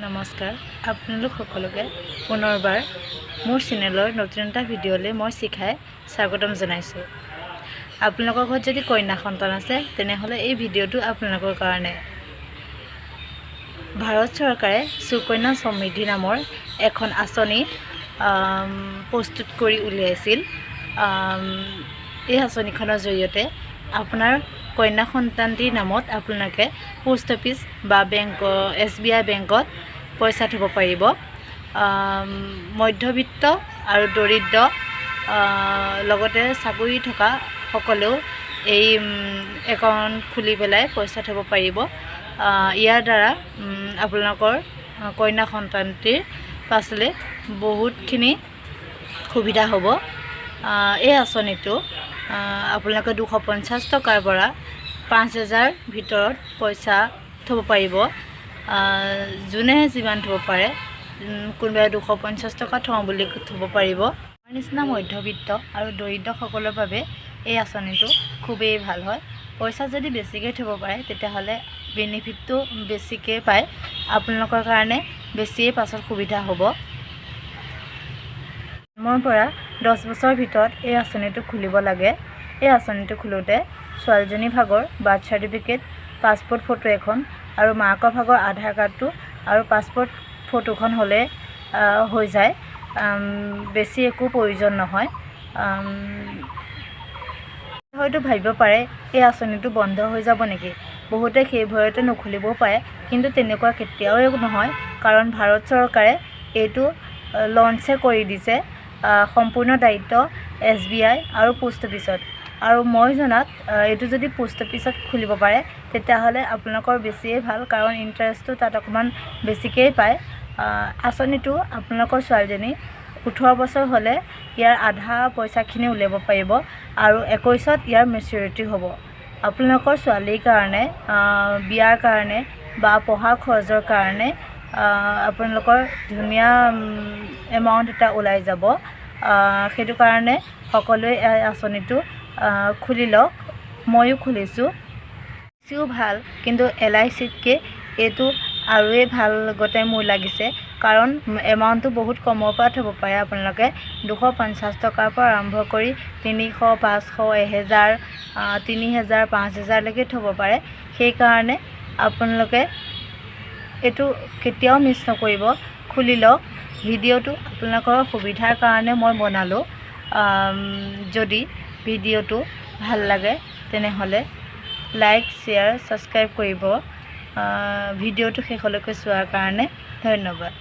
নমস্কাৰ আপোনালোক সকলোকে পুনৰবাৰ মোৰ চেনেলৰ নতুন এটা ভিডিঅ'লৈ মই শিখাই স্বাগতম জনাইছোঁ। আপোনালোকৰ ঘৰত যদি কন্যা সন্তান আছে তেনেহ'লে এই ভিডিঅ'টো আপোনালোকৰ কাৰণে। ভাৰত চৰকাৰে সুকন্যা সমৃদ্ধি নামৰ এখন আঁচনি প্ৰস্তুত কৰি উলিয়াইছিল। এই আঁচনিখনৰ জৰিয়তে আপোনাৰ কন্যা সন্তানটিৰ নামত আপোনালোকে পোষ্ট অফিচ বা বেংক SBI বেংকত পইচা থ'ব পাৰিব। মধ্যবিত্ত আৰু দৰিদ্ৰ লগতে চাকৰি থকা সকলেও এই একাউণ্ট খুলি পেলাই পইচা থ'ব পাৰিব। ইয়াৰ দ্বাৰা আপোনালোকৰ কন্যা সন্তানটিৰ পাছলৈ বহুতখিনি সুবিধা হ'ব। এই আঁচনিটো আপোনালোকে 250 টকাৰ পৰা 5000 ভিতৰত পইচা থ'ব পাৰিব। যোনে যিমান থ'ব পাৰে, কোনোবাই 250 টকা থওঁ বুলি থ'ব পাৰিব। আমাৰ নিচিনা মধ্যবিত্ত আৰু দৰিদ্ৰসকলৰ বাবে এই আঁচনিটো খুবেই ভাল হয়। পইচা যদি বেছিকৈ থ'ব পাৰে তেতিয়াহ'লে বেনিফিটটো বেছিকৈ পায়, আপোনালোকৰ কাৰণে বেছিয়ে পাছত সুবিধা হ'ব। জন্মৰ পৰা 10 বছৰৰ ভিতৰত এই আঁচনিটো খুলিব লাগে। এই আঁচনিটো খোলোতে ছোৱালীজনীৰ ভাগৰ বাৰ্থ চাৰ্টিফিকেট, পাছপোৰ্ট ফটো এখন আৰু মাকৰ ভাগৰ আধাৰ কাৰ্ডটো আৰু পাছপোৰ্ট ফটোখন হ'লে হৈ যায়। বেছি একো প্ৰয়োজন নহয়। হয়তো ভাবিব পাৰে এই আঁচনিটো বন্ধ হৈ যাব নেকি, বহুতে সেই ভয়তে নুখুলিবও পাৰে, কিন্তু তেনেকুৱা কেতিয়াও নহয়। কাৰণ ভাৰত চৰকাৰে এইটো লঞ্চে কৰি দিছে। সম্পূৰ্ণ দায়িত্ব SBI আৰু পোষ্ট অফিচত। আৰু মই জনাত এইটো যদি পোষ্ট অফিচত খুলিব পাৰে তেতিয়াহ'লে আপোনালোকৰ বেছিয়ে ভাল, কাৰণ ইণ্টাৰেষ্টটো তাত অকণমান বেছিকৈ পায়। আঁচনিটো আপোনালোকৰ ছোৱালীজনী 18 বছৰ হ'লে ইয়াৰ আধা পইচাখিনি উলিয়াব পাৰিব আৰু 21ত ইয়াৰ মেচিউৰিটি হ'ব। আপোনালোকৰ ছোৱালীৰ কাৰণে বিয়াৰ কাৰণে বা পঢ়া খৰচৰ কাৰণে আপোনালোকৰ ধুনীয়া এমাউণ্ট এটা ওলাই যাব। সেইটো কাৰণে সকলোৱে এই আঁচনিটো খুলি লওক। ময়ো খুলিছোঁ। বেছিও ভাল, কিন্তু LICতকৈ এইটো আৰুৱে ভাল গতে মোৰ লাগিছে, কাৰণ এমাউণ্টটো বহুত কমৰ পৰা থ'ব পাৰে। আপোনালোকে 250 টকাৰ পৰা আৰম্ভ কৰি 300, 500, 1000, 3000, 5000লৈকে থ'ব পাৰে। সেইকাৰণে আপোনালোকে এইটো কেতিয়াও মিছ নকৰিব, খুলি লওক। ভিডিঅ'টো আপোনালোকৰ সুবিধাৰ কাৰণে মই বনালোঁ। যদি ভিডিঅ'টো ভাল লাগে তেনেহ'লে লাইক, শ্বেয়াৰ, ছাবস্ক্ৰাইব কৰিব। ভিডিঅ'টো শেষলৈকে চোৱাৰ কাৰণে ধন্যবাদ।